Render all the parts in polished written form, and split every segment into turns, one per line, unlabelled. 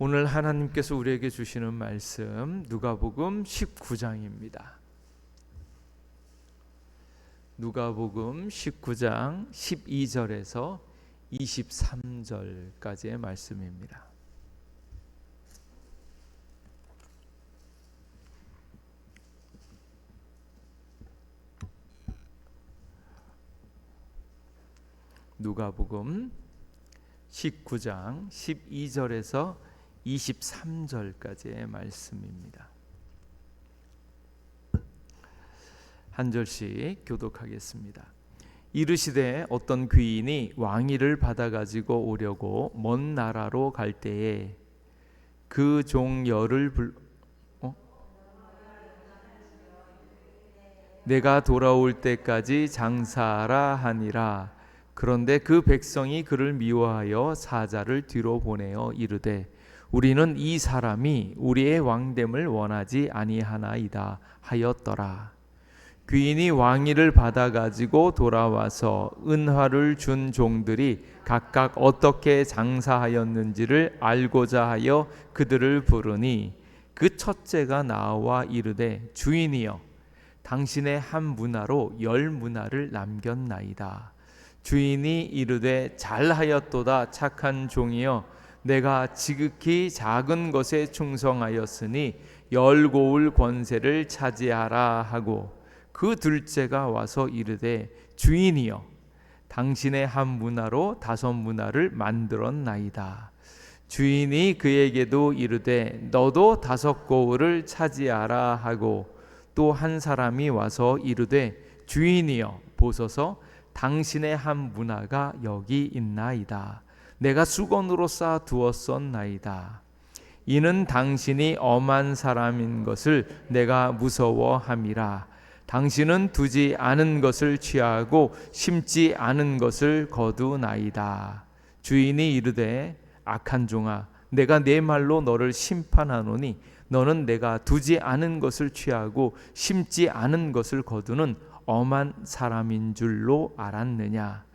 오늘 하나님께서 우리에게 주시는 말씀 누가복음 19장입니다. 누가복음 19장 12절에서 23절까지의 말씀입니다. 누가복음 19장 12절에서 23절까지의 말씀입니다. 한 절씩 교독하겠습니다. 이르시되 어떤 귀인이 왕위를 받아 가지고 오려고 먼 나라로 갈 때에 그 종 열을 내가 돌아올 때까지 장사하라 하니라. 그런데 그 백성이 그를 미워하여 사자를 뒤로 보내어 이르되 우리는 이 사람이 우리의 왕됨을 원하지 아니하나이다 하였더라. 귀인이 왕위를 받아 가지고 돌아와서 은화를 준 종들이 각각 어떻게 장사하였는지를 알고자 하여 그들을 부르니 그 첫째가 나와 이르되 주인이여 당신의 한 문화로 10문화를 남겼나이다. 주인이 이르되 잘하였도다 착한 종이여 내가 지극히 작은 것에 충성하였으니 10고을 권세를 차지하라 하고 그 둘째가 와서 이르되 주인이여 당신의 한 문화로 5문화를 만들었나이다. 주인이 그에게도 이르되 너도 5고을을 차지하라 하고 또 한 사람이 와서 이르되 주인이여 보소서 당신의 한 문화가 여기 있나이다. 내가 수건으로 쌓아 두었었나이다. 이는 당신이 엄한 사람인 것을 내가 무서워함이라. 당신은 두지 않은 것을 취하고 심지 않은 것을 거두나이다. 주인이 이르되 악한 종아 내가 내 말로 너를 심판하노니 너는 내가 두지 않은 것을 취하고 심지 않은 것을 거두는 엄한 사람인 줄로 알았느냐.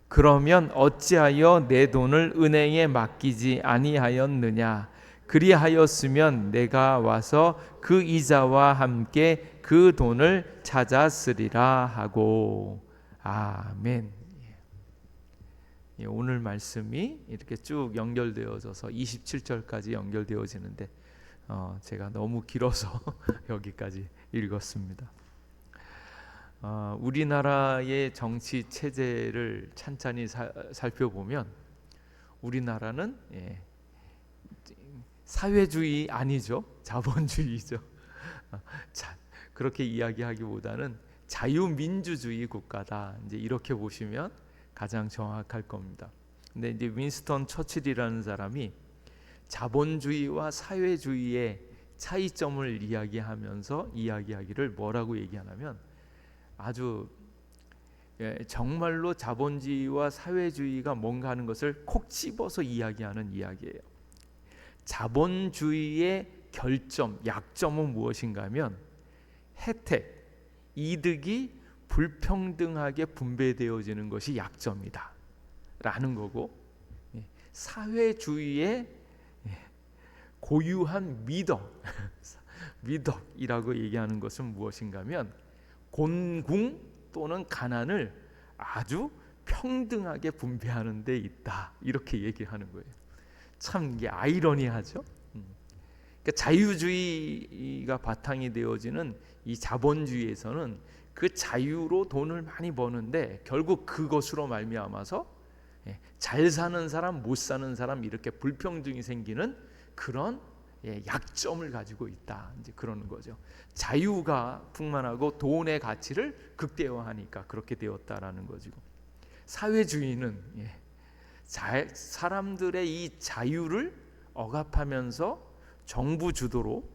그러면 어찌하여 내 돈을 은행에 맡기지 아니하였느냐. 그리하였으면 내가 와서 그 이자와 함께 그 돈을 찾았으리라 하고. 아멘. 오늘 말씀이 이렇게 쭉 연결되어져서 27절까지 연결되어지는데 제가 너무 길어서 여기까지 읽었습니다. 우리나라의 정치 체제를 찬찬히 살펴보면 우리나라는 사회주의 아니죠. 자본주의죠. 그렇게 이야기하기보다는 자유민주주의 국가다. 이제 이렇게 보시면 가장 정확할 겁니다. 근데 이제 윈스턴 처칠이라는 사람이 자본주의와 사회주의의 차이점을 이야기하기를 뭐라고 얘기하냐면 아주 정말로 자본주의와 사회주의가 뭔가 하는 것을 콕 집어서 이야기하는 이야기예요. 자본주의의 결점, 약점은 무엇인가 하면 혜택, 이득이 불평등하게 분배되어지는 것이 약점이다 라는 거고, 사회주의의 고유한 미덕이라고 얘기하는 것은 무엇인가 하면 곤궁 또는 가난을 아주 평등하게 분배하는 데 있다 이렇게 얘기하는 거예요. 참 이게 아이러니하죠. 그러니까 자유주의가 바탕이 되어지는 이 자본주의에서는 그 자유로 돈을 많이 버는데 결국 그것으로 말미암아서 잘 사는 사람 못 사는 사람 이렇게 불평등이 생기는 그런 약점을 가지고 있다. 이제 그러는 거죠. 자유가 풍만하고 돈의 가치를 극대화하니까 그렇게 되었다라는 거죠. 사회주의는 사람들의 이 자유를 억압하면서 정부 주도로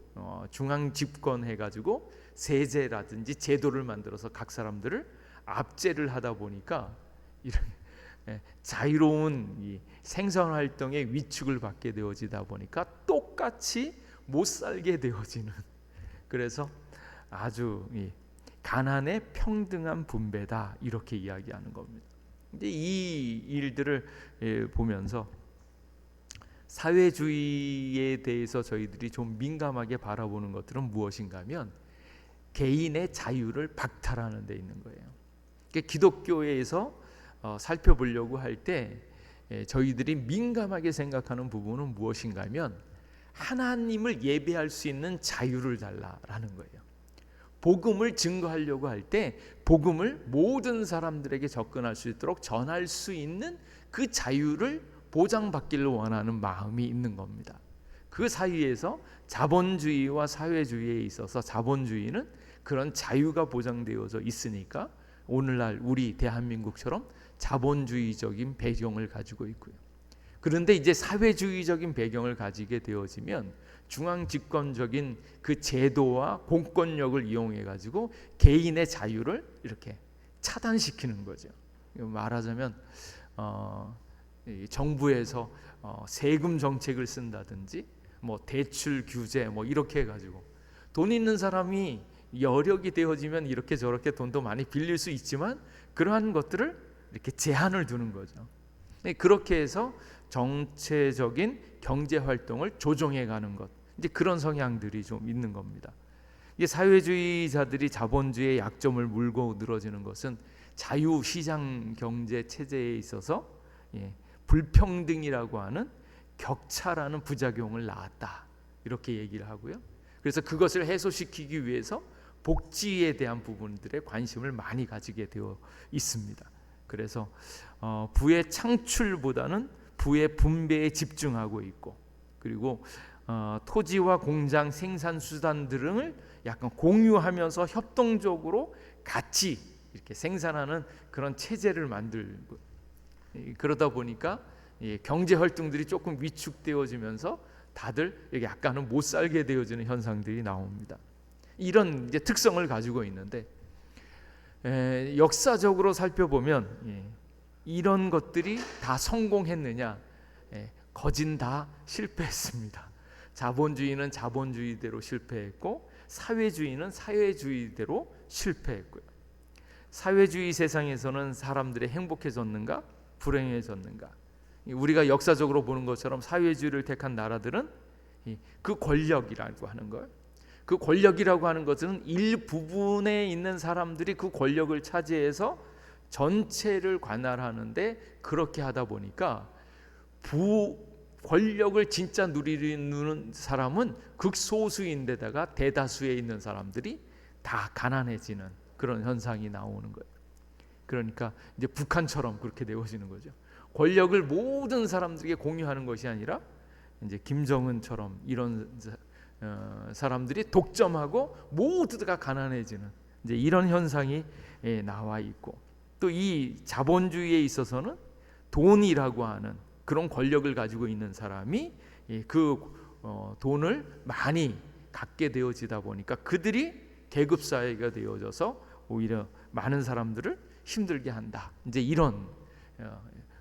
중앙 집권해가지고 세제라든지 제도를 만들어서 각 사람들을 압제를 하다 보니까 이런 자유로운 이 생산 활동에 위축을 받게 되어지다 보니까 똑같이 못 살게 되어지는, 그래서 아주 가난의 평등한 분배다 이렇게 이야기하는 겁니다. 근데 이 일들을 보면서 사회주의에 대해서 저희들이 좀 민감하게 바라보는 것들은 무엇인가 하면 개인의 자유를 박탈하는 데 있는 거예요. 기독교에서 살펴보려고 할 때 저희들이 민감하게 생각하는 부분은 무엇인가 하면 하나님을 예배할 수 있는 자유를 달라라는 거예요. 복음을 증거하려고 할 때 복음을 모든 사람들에게 접근할 수 있도록 전할 수 있는 그 자유를 보장받기를 원하는 마음이 있는 겁니다. 그 사이에서 자본주의와 사회주의에 있어서 자본주의는 그런 자유가 보장되어져 있으니까 오늘날 우리 대한민국처럼 자본주의적인 배경을 가지고 있고요. 그런데 이제 사회주의적인 배경을 가지게 되어지면 중앙 집권적인 그 제도와 공권력을 이용해 가지고 개인의 자유를 이렇게 차단시키는 거죠. 말하자면 정부에서 세금 정책을 쓴다든지 뭐 대출 규제 뭐 이렇게 해가지고 돈 있는 사람이 여력이 되어지면 이렇게 저렇게 돈도 많이 빌릴 수 있지만 그러한 것들을 이렇게 제한을 두는 거죠. 그렇게 해서 정체적인 경제 활동을 조정해 가는 것, 이제 그런 성향들이 좀 있는 겁니다. 이게 사회주의자들이 자본주의의 약점을 물고 늘어지는 것은 자유시장 경제 체제에 있어서 불평등이라고 하는 격차라는 부작용을 낳았다, 이렇게 얘기를 하고요. 그래서 그것을 해소시키기 위해서 복지에 대한 부분들에 관심을 많이 가지게 되어 있습니다. 그래서 부의 창출보다는 부의 분배에 집중하고 있고, 그리고 토지와 공장 생산 수단 등을 약간 공유하면서 협동적으로 같이 이렇게 생산하는 그런 체제를 만들고, 그러다 보니까 경제 활동들이 조금 위축되어지면서 다들 약간은 못 살게 되어지는 현상들이 나옵니다. 이런 이제 특성을 가지고 있는데 역사적으로 살펴보면 이런 것들이 다 성공했느냐? 거진 다 실패했습니다. 자본주의는 자본주의대로 실패했고 사회주의는 사회주의대로 실패했고요. 사회주의 세상에서는 사람들이 행복해졌는가? 불행해졌는가? 우리가 역사적으로 보는 것처럼 사회주의를 택한 나라들은 그 권력이라고 하는 걸, 그 권력이라고 하는 것은 일부분에 있는 사람들이 그 권력을 차지해서 전체를 관할하는데, 그렇게 하다 보니까 권력을 진짜 누리는 사람은 극소수인데다가 대다수에 있는 사람들이 다 가난해지는 그런 현상이 나오는 거예요. 그러니까 이제 북한처럼 그렇게 되어지는 거죠. 권력을 모든 사람들에게 공유하는 것이 아니라 이제 김정은처럼 이런 사람들이 독점하고 모두가 가난해지는 이제 이런 현상이 나와 있고, 또 이 자본주의에 있어서는 돈이라고 하는 그런 권력을 가지고 있는 사람이 그 돈을 많이 갖게 되어지다 보니까 그들이 계급 사회가 되어져서 오히려 많은 사람들을 힘들게 한다. 이제 이런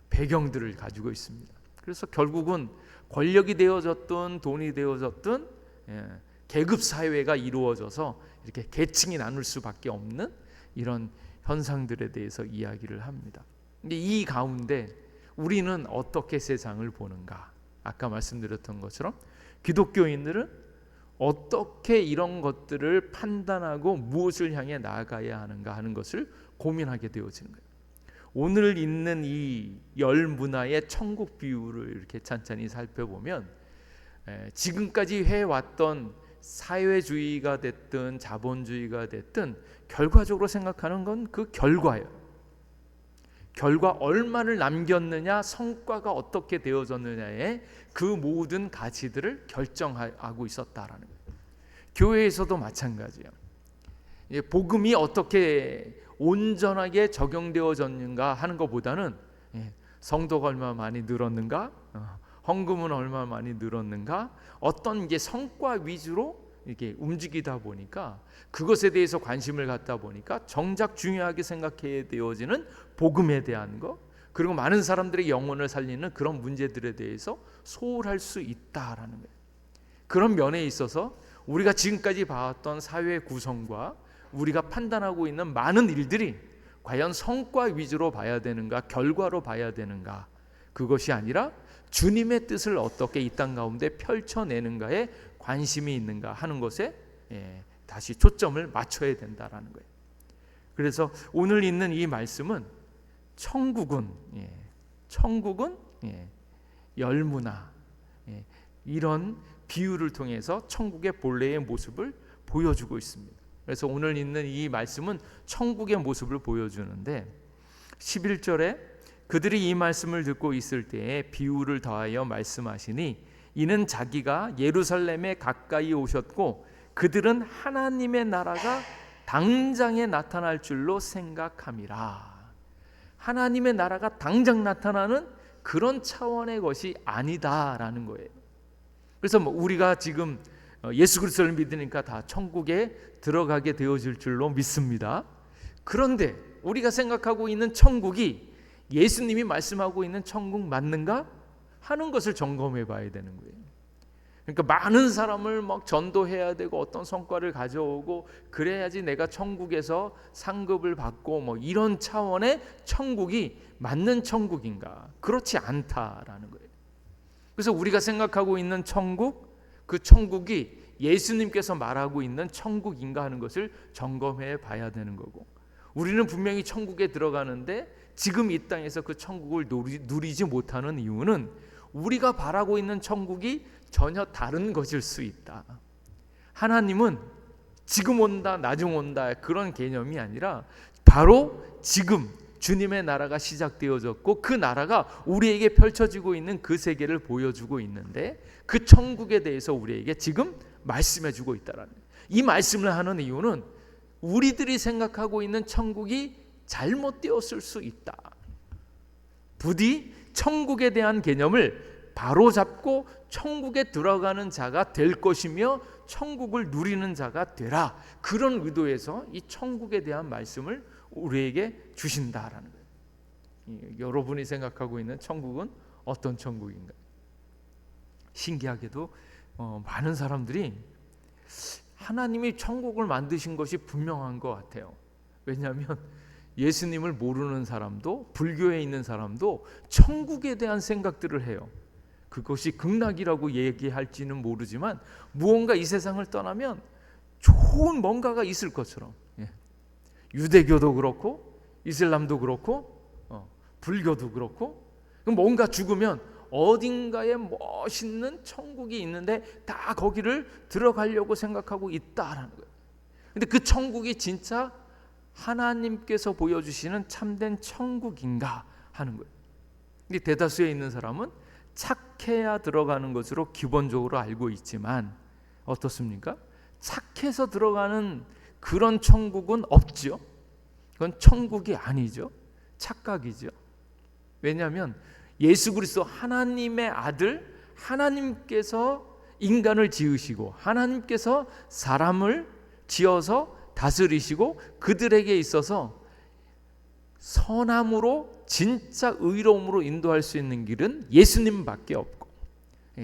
배경들을 가지고 있습니다. 그래서 결국은 권력이 되어졌든 돈이 되어졌든 계급 사회가 이루어져서 이렇게 계층이 나눌 수밖에 없는 이런 현상들에 대해서 이야기를 합니다. 근데 이 가운데 우리는 어떻게 세상을 보는가? 아까 말씀드렸던 것처럼 기독교인들은 어떻게 이런 것들을 판단하고 무엇을 향해 나아가야 하는가 하는 것을 고민하게 되어지는 거예요. 오늘 있는 이 열 문화의 천국 비유를 이렇게 찬찬히 살펴보면 지금까지 해왔던 사회주의가 됐든 자본주의가 됐든 결과적으로 생각하는 건 그 결과예요. 결과 얼마를 남겼느냐, 성과가 어떻게 되어졌느냐에 그 모든 가치들을 결정하고 있었다라는 거예요. 교회에서도 마찬가지예요. 복음이 어떻게 온전하게 적용되어졌는가 하는 것보다는 성도가 얼마나 많이 늘었는가, 헌금은 얼마나 많이 늘었는가, 어떤 게 성과 위주로 이렇게 움직이다 보니까 그것에 대해서 관심을 갖다 보니까 정작 중요하게 생각해야 되어지는 복음에 대한 것, 그리고 많은 사람들의 영혼을 살리는 그런 문제들에 대해서 소홀할 수 있다라는 거예요. 그런 면에 있어서 우리가 지금까지 봐왔던 사회 구성과 우리가 판단하고 있는 많은 일들이 과연 성과 위주로 봐야 되는가, 결과로 봐야 되는가, 그것이 아니라 주님의 뜻을 어떻게 이 땅 가운데 펼쳐내는가에 관심이 있는가 하는 것에 다시 초점을 맞춰야 된다라는 거예요. 그래서 오늘 있는 이 말씀은 천국은 열무나 이런 비유를 통해서 천국의 본래의 모습을 보여주고 있습니다. 그래서 오늘 있는 이 말씀은 천국의 모습을 보여주는데 11절에 그들이 이 말씀을 듣고 있을 때에 비유를 더하여 말씀하시니 이는 자기가 예루살렘에 가까이 오셨고 그들은 하나님의 나라가 당장에 나타날 줄로 생각함이라. 하나님의 나라가 당장 나타나는 그런 차원의 것이 아니다라는 거예요. 그래서 우리가 지금 예수 그리스도를 믿으니까 다 천국에 들어가게 되어질 줄로 믿습니다. 그런데 우리가 생각하고 있는 천국이 예수님이 말씀하고 있는 천국 맞는가 하는 것을 점검해 봐야 되는 거예요. 그러니까 많은 사람을 막 전도해야 되고 어떤 성과를 가져오고 그래야지 내가 천국에서 상급을 받고 이런 차원의 천국이 맞는 천국인가? 그렇지 않다라는 거예요. 그래서 우리가 생각하고 있는 천국, 그 천국이 예수님께서 말하고 있는 천국인가 하는 것을 점검해 봐야 되는 거고, 우리는 분명히 천국에 들어가는데 지금 이 땅에서 그 천국을 누리지 못하는 이유는 우리가 바라고 있는 천국이 전혀 다른 것일 수 있다. 하나님은 지금 온다 나중 온다 그런 개념이 아니라 바로 지금 주님의 나라가 시작되어졌고 그 나라가 우리에게 펼쳐지고 있는 그 세계를 보여주고 있는데 그 천국에 대해서 우리에게 지금 말씀해주고 있다라는, 이 말씀을 하는 이유는 우리들이 생각하고 있는 천국이 잘못되었을 수 있다. 부디 천국에 대한 개념을 바로잡고 천국에 들어가는 자가 될 것이며 천국을 누리는 자가 되라. 그런 의도에서 이 천국에 대한 말씀을 우리에게 주신다라는 거예요. 여러분이 생각하고 있는 천국은 어떤 천국인가요? 신기하게도 많은 사람들이 하나님이 천국을 만드신 것이 분명한 것 같아요. 왜냐하면 예수님을 모르는 사람도 불교에 있는 사람도 천국에 대한 생각들을 해요. 그것이 극락이라고 얘기할지는 모르지만 무언가 이 세상을 떠나면 좋은 뭔가가 있을 것처럼, 유대교도 그렇고 이슬람도 그렇고 불교도 그렇고 뭔가 죽으면 어딘가에 멋있는 천국이 있는데 다 거기를 들어가려고 생각하고 있다라는 거예요. 근데 그 천국이 진짜 하나님께서 보여주시는 참된 천국인가 하는 거예요. 근데 대다수에 있는 사람은 착해야 들어가는 것으로 기본적으로 알고 있지만 어떻습니까? 착해서 들어가는 그런 천국은 없죠. 그건 천국이 아니죠. 착각이죠. 왜냐하면 예수 그리스도 하나님의 아들, 하나님께서 인간을 지으시고 하나님께서 사람을 지어서 다스리시고 그들에게 있어서 선함으로 진짜 의로움으로 인도할 수 있는 길은 예수님밖에 없고,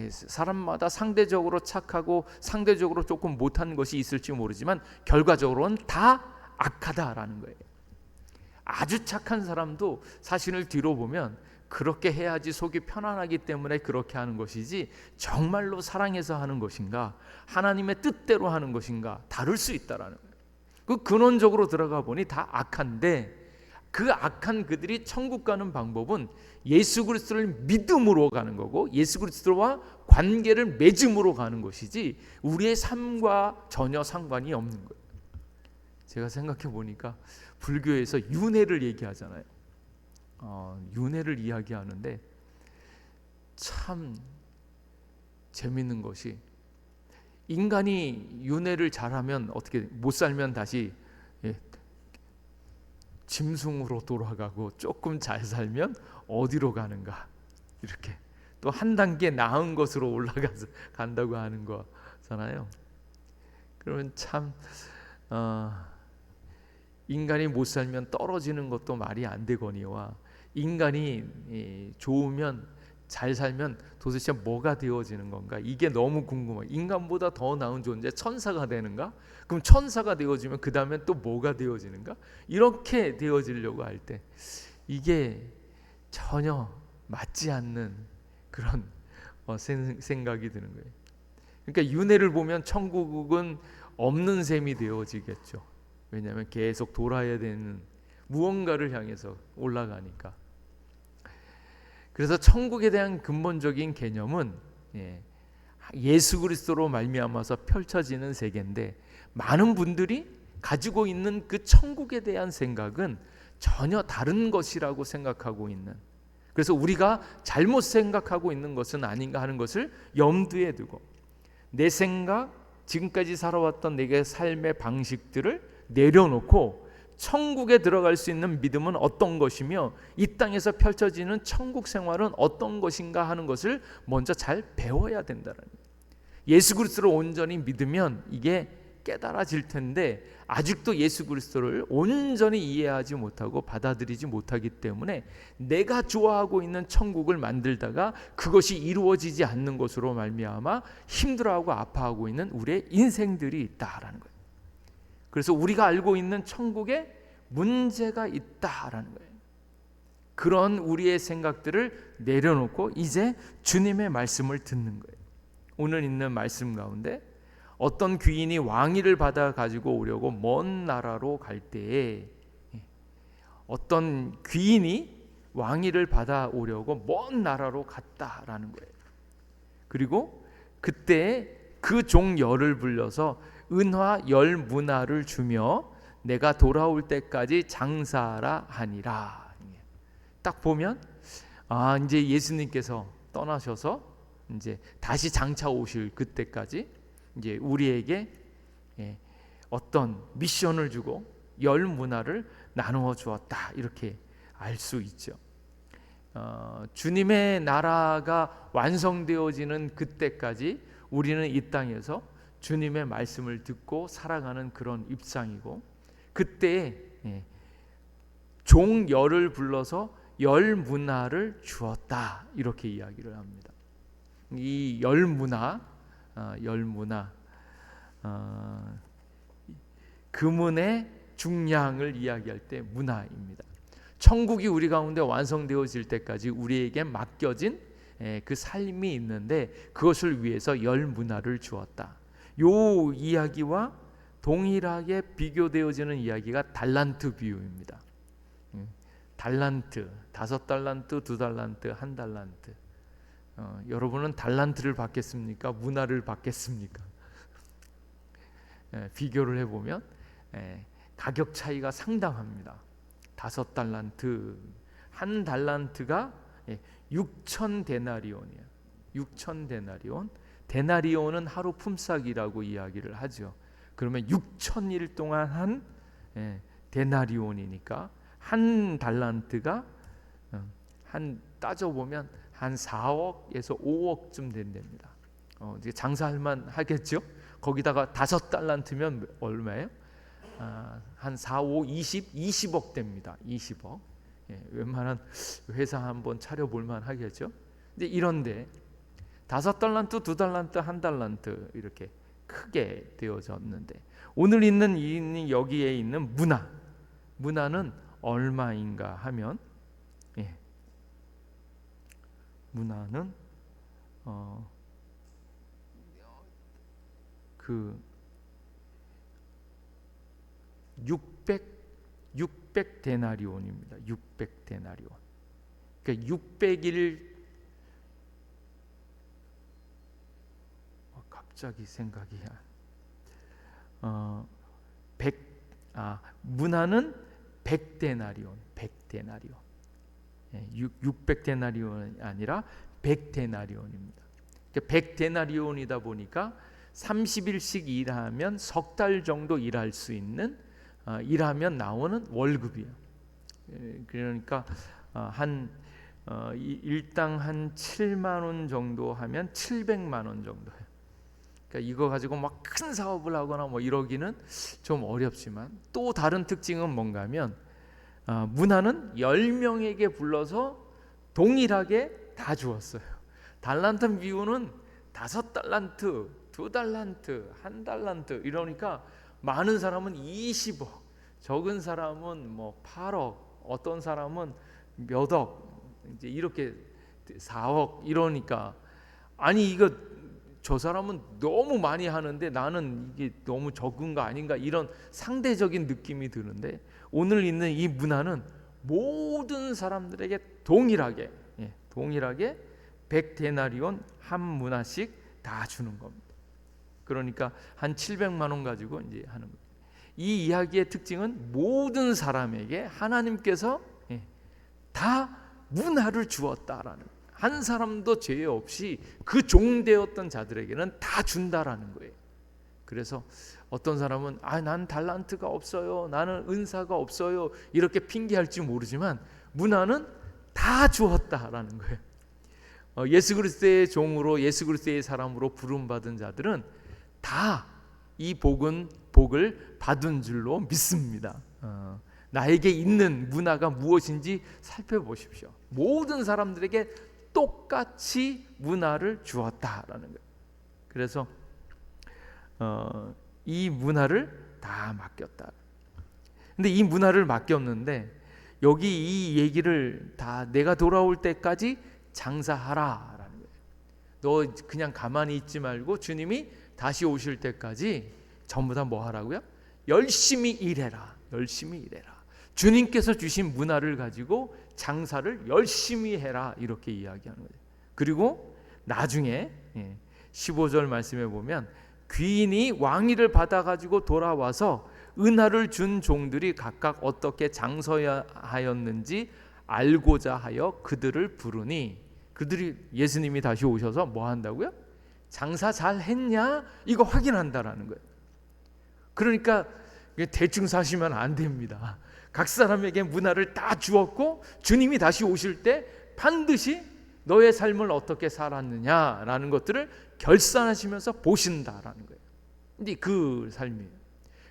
사람마다 상대적으로 착하고 상대적으로 조금 못한 것이 있을지 모르지만 결과적으로는 다 악하다라는 거예요. 아주 착한 사람도 사실을 뒤로 보면 그렇게 해야지 속이 편안하기 때문에 그렇게 하는 것이지 정말로 사랑해서 하는 것인가 하나님의 뜻대로 하는 것인가 다를 수 있다라는 거예요. 그 근원적으로 들어가 보니 다 악한데 그 악한 그들이 천국 가는 방법은 예수 그리스도를 믿음으로 가는 거고 예수 그리스도와 관계를 맺음으로 가는 것이지 우리의 삶과 전혀 상관이 없는 거예요. 제가 생각해 보니까 불교에서 윤회를 얘기하잖아요. 윤회를 이야기하는데 참 재밌는 것이, 인간이 윤회를 잘하면 어떻게 못 살면 다시 짐승으로 돌아가고 조금 잘 살면 어디로 가는가, 이렇게 또 한 단계 나은 것으로 올라가서 간다고 하는 거잖아요. 그러면 참 인간이 못 살면 떨어지는 것도 말이 안 되거니와 인간이 좋으면 잘 살면 도대체 뭐가 되어지는 건가, 이게 너무 궁금해요. 인간보다 더 나은 존재 천사가 되는가? 그럼 천사가 되어지면 그 다음엔 또 뭐가 되어지는가? 이렇게 되어지려고 할 때 이게 전혀 맞지 않는 그런 생각이 드는 거예요. 그러니까 윤회를 보면 천국은 없는 셈이 되어지겠죠. 왜냐하면 계속 돌아야 되는 무언가를 향해서 올라가니까. 그래서 천국에 대한 근본적인 개념은 예수 그리스도로 말미암아서 펼쳐지는 세계인데, 많은 분들이 가지고 있는 그 천국에 대한 생각은 전혀 다른 것이라고 생각하고 있는, 그래서 우리가 잘못 생각하고 있는 것은 아닌가 하는 것을 염두에 두고, 내 생각, 지금까지 살아왔던 내게 삶의 방식들을 내려놓고 천국에 들어갈 수 있는 믿음은 어떤 것이며 이 땅에서 펼쳐지는 천국 생활은 어떤 것인가 하는 것을 먼저 잘 배워야 된다는 거예요. 예수 그리스도를 온전히 믿으면 이게 깨달아질 텐데, 아직도 예수 그리스도를 온전히 이해하지 못하고 받아들이지 못하기 때문에 내가 좋아하고 있는 천국을 만들다가 그것이 이루어지지 않는 것으로 말미암아 힘들어하고 아파하고 있는 우리의 인생들이 있다라는 거예요. 그래서 우리가 알고 있는 천국에 문제가 있다라는 거예요. 그런 우리의 생각들을 내려놓고 이제 주님의 말씀을 듣는 거예요. 오늘 있는 말씀 가운데 어떤 귀인이 왕위를 받아 가지고 오려고 먼 나라로 갈 때에, 어떤 귀인이 왕위를 받아 오려고 먼 나라로 갔다라는 거예요. 그리고 그때 그 종 열을 불려서 은화 10문화를 주며 내가 돌아올 때까지 장사하라 하니라. 딱 보면 이제 예수님께서 떠나셔서 이제 다시 장차 오실 그때까지 이제 우리에게 어떤 미션을 주고 10문화를 나누어 주었다, 이렇게 알 수 있죠. 주님의 나라가 완성되어지는 그때까지 우리는 이 땅에서 주님의 말씀을 듣고 살아가는 그런 입장이고, 그때 종 열을 불러서 10문화를 주었다, 이렇게 이야기를 합니다. 이 10문화, 금은의 중량을 이야기할 때 문화입니다. 천국이 우리 가운데 완성되어질 때까지 우리에게 맡겨진 그 삶이 있는데, 그것을 위해서 10문화를 주었다. 요 이야기와 동일하게 비교되어지는 이야기가 달란트 비유입니다. 달란트, 5달란트, 2달란트, 1달란트. 여러분은 달란트를 받겠습니까? 문화를 받겠습니까? 비교를 해보면 가격 차이가 상당합니다. 5달란트, 1달란트가 6,000데나리온이에요. 6,000데나리온. 데나리온은 하루 품삯이라고 이야기를 하죠. 그러면 6,000일 동안 한 데나리온이니까 1달란트가 한 따져보면 한 4억에서 5억쯤 된답니다. 이제 장사할 만 하겠죠? 거기다가 5달란트면 얼마예요? 한 4, 5, 20억 됩니다. 20억. 웬만한 회사 한번 차려볼 만 하겠죠? 근데 이런데 5달란트, 2달란트, 1달란트 이렇게 크게 되어졌는데, 오늘 있는 여기에 있는 문화는 얼마인가 하면, 문화는 그 600데나리온입니다. 600데나리온. 그러니까 600일, 갑자기 생각이 문화는 100데나리온. 600데나리온이 아니라 100데나리온입니다. 그러니까 100데나리온이다 보니까 30일씩 일하면 석 달 정도 일할 수 있는, 일하면 나오는 월급이에요. 그러니까 일당 한 7만 원 정도 하면 700만 원 정도 해요. 그러니까 이거 가지고 막 큰 사업을 하거나 뭐 이러기는 좀 어렵지만, 또 다른 특징은 뭔가 하면 문화는 10명에게 불러서 동일하게 다 주었어요. 달란트 비유는 5달란트, 2달란트, 1달란트 이러니까 많은 사람은 20억, 적은 사람은 뭐 8억, 어떤 사람은 몇 억, 이제 이렇게 4억 이러니까 아니 이거 저 사람은 너무 많이 하는데 나는 이게 너무 적은 거 아닌가 이런 상대적인 느낌이 드는데 오늘 있는 이 문화는 모든 사람들에게 동일하게 100데나리온 한 문화씩 다 주는 겁니다. 그러니까 한 700만 원 가지고 이제 하는 거예요. 이 이야기의 특징은 모든 사람에게 하나님께서 다 문화를 주었다라는, 한 사람도 죄 없이 그 종되었던 자들에게는 다 준다라는 거예요. 그래서 어떤 사람은 난 달란트가 없어요, 나는 은사가 없어요 이렇게 핑계할지 모르지만 문화는 다 주었다라는 거예요. 예수 그리스도의 종으로 예수 그리스도의 사람으로 부름받은 자들은 다 이 복을 받은 줄로 믿습니다. 나에게 있는 문화가 무엇인지 살펴보십시오. 모든 사람들에게 똑같이 문화를 주었다라는 거예요. 그래서 이 문화를 다 맡겼다. 근데 이 문화를 맡겼는데 여기 이 얘기를 다 내가 돌아올 때까지 장사하라라는 거예요. 너 그냥 가만히 있지 말고 주님이 다시 오실 때까지 전부 다 뭐 하라고요? 열심히 일해라. 열심히 일해라. 주님께서 주신 문화를 가지고 장사를 열심히 해라 이렇게 이야기하는 거예요. 그리고 나중에 15절 말씀에 보면 귀인이 왕위를 받아가지고 돌아와서 은하를 준 종들이 각각 어떻게 장사하였는지 알고자 하여 그들을 부르니, 그들이 예수님이 다시 오셔서 뭐 한다고요? 장사 잘 했냐? 이거 확인한다라는 거예요. 그러니까 대충 사시면 안 됩니다. 각 사람에게 문화를 다 주었고 주님이 다시 오실 때 반드시 너의 삶을 어떻게 살았느냐라는 것들을 결산하시면서 보신다라는 거예요. 근데 그 삶이에요.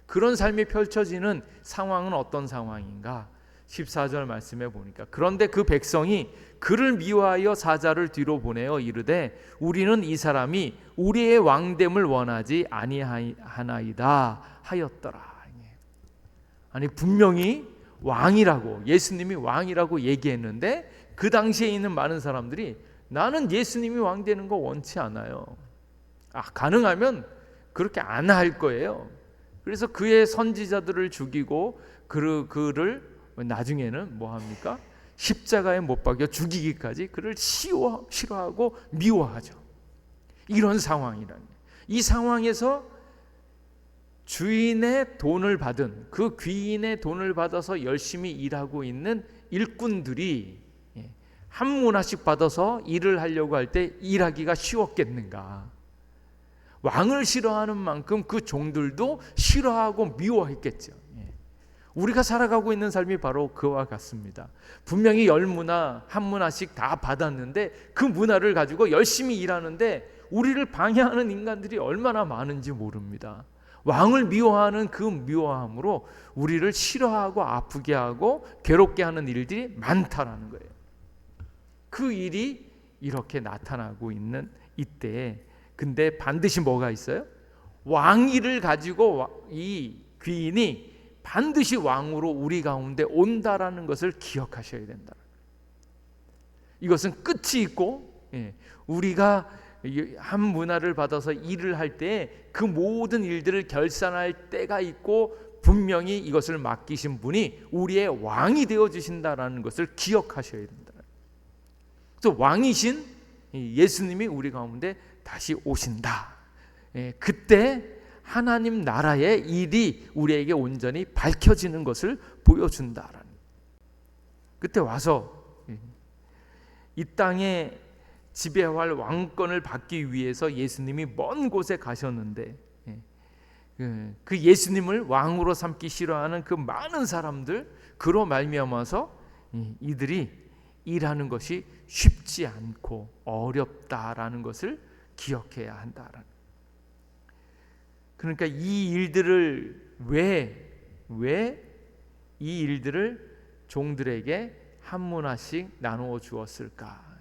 그런 삶이 펼쳐지는 상황은 어떤 상황인가? 14절 말씀에 보니까 그런데 그 백성이 그를 미워하여 사자를 뒤로 보내어 이르되 우리는 이 사람이 우리의 왕됨을 원하지 아니하나이다 하였더라. 아니 분명히 왕이라고, 예수님이 왕이라고 얘기했는데 그 당시에 있는 많은 사람들이 나는 예수님이 왕 되는 거 원치 않아요. 가능하면 그렇게 안 할 거예요. 그래서 그의 선지자들을 죽이고 그를 나중에는 뭐 합니까? 십자가에 못 박여 죽이기까지 그를 싫어하고 미워하죠. 이런 상황이라는, 이 상황에서 주인의 돈을 받은, 그 귀인의 돈을 받아서 열심히 일하고 있는 일꾼들이 한 문화씩 받아서 일을 하려고 할 때 일하기가 쉬웠겠는가? 왕을 싫어하는 만큼 그 종들도 싫어하고 미워했겠죠. 우리가 살아가고 있는 삶이 바로 그와 같습니다. 분명히 10문화, 한 문화씩 다 받았는데 그 문화를 가지고 열심히 일하는데 우리를 방해하는 인간들이 얼마나 많은지 모릅니다. 왕을 미워하는 그 미워함으로 우리를 싫어하고 아프게 하고 괴롭게 하는 일들이 많다라는 거예요. 그 일이 이렇게 나타나고 있는 이때에 근데 반드시 뭐가 있어요? 왕위를 가지고 이 귀인이 반드시 왕으로 우리 가운데 온다라는 것을 기억하셔야 된다. 이것은 끝이 있고 우리가 한 문화를 받아서 일을 할 때 그 모든 일들을 결산할 때가 있고 분명히 이것을 맡기신 분이 우리의 왕이 되어주신다라는 것을 기억하셔야 된다. 또 왕이신 예수님이 우리 가운데 다시 오신다. 그때 하나님 나라의 일이 우리에게 온전히 밝혀지는 것을 보여준다라는. 그때 와서 이 땅에 지배할 왕권을 받기 위해서 예수님이 먼 곳에 가셨는데 그 예수님을 왕으로 삼기 싫어하는 그 많은 사람들, 그로 말미암아서 이들이 일하는 것이 쉽지 않고 어렵다라는 것을 기억해야 한다라는. 그러니까 이 일들을 왜 이 일들을 종들에게 한 문화씩 나누어 주었을까?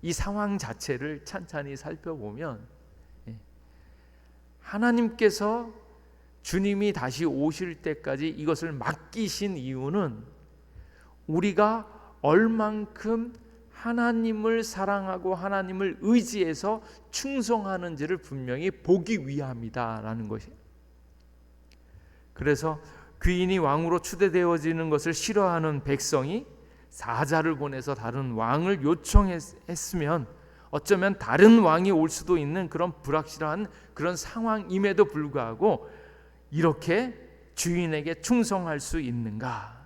이 상황 자체를 찬찬히 살펴보면 하나님께서 주님이 다시 오실 때까지 이것을 맡기신 이유는 우리가 얼만큼 하나님을 사랑하고 하나님을 의지해서 충성하는지를 분명히 보기 위함이다라는 것이에요. 그래서 귀인이 왕으로 추대되어지는 것을 싫어하는 백성이 사자를 보내서 다른 왕을 요청했으면 어쩌면 다른 왕이 올 수도 있는 그런 불확실한 그런 상황임에도 불구하고 이렇게 주인에게 충성할 수 있는가?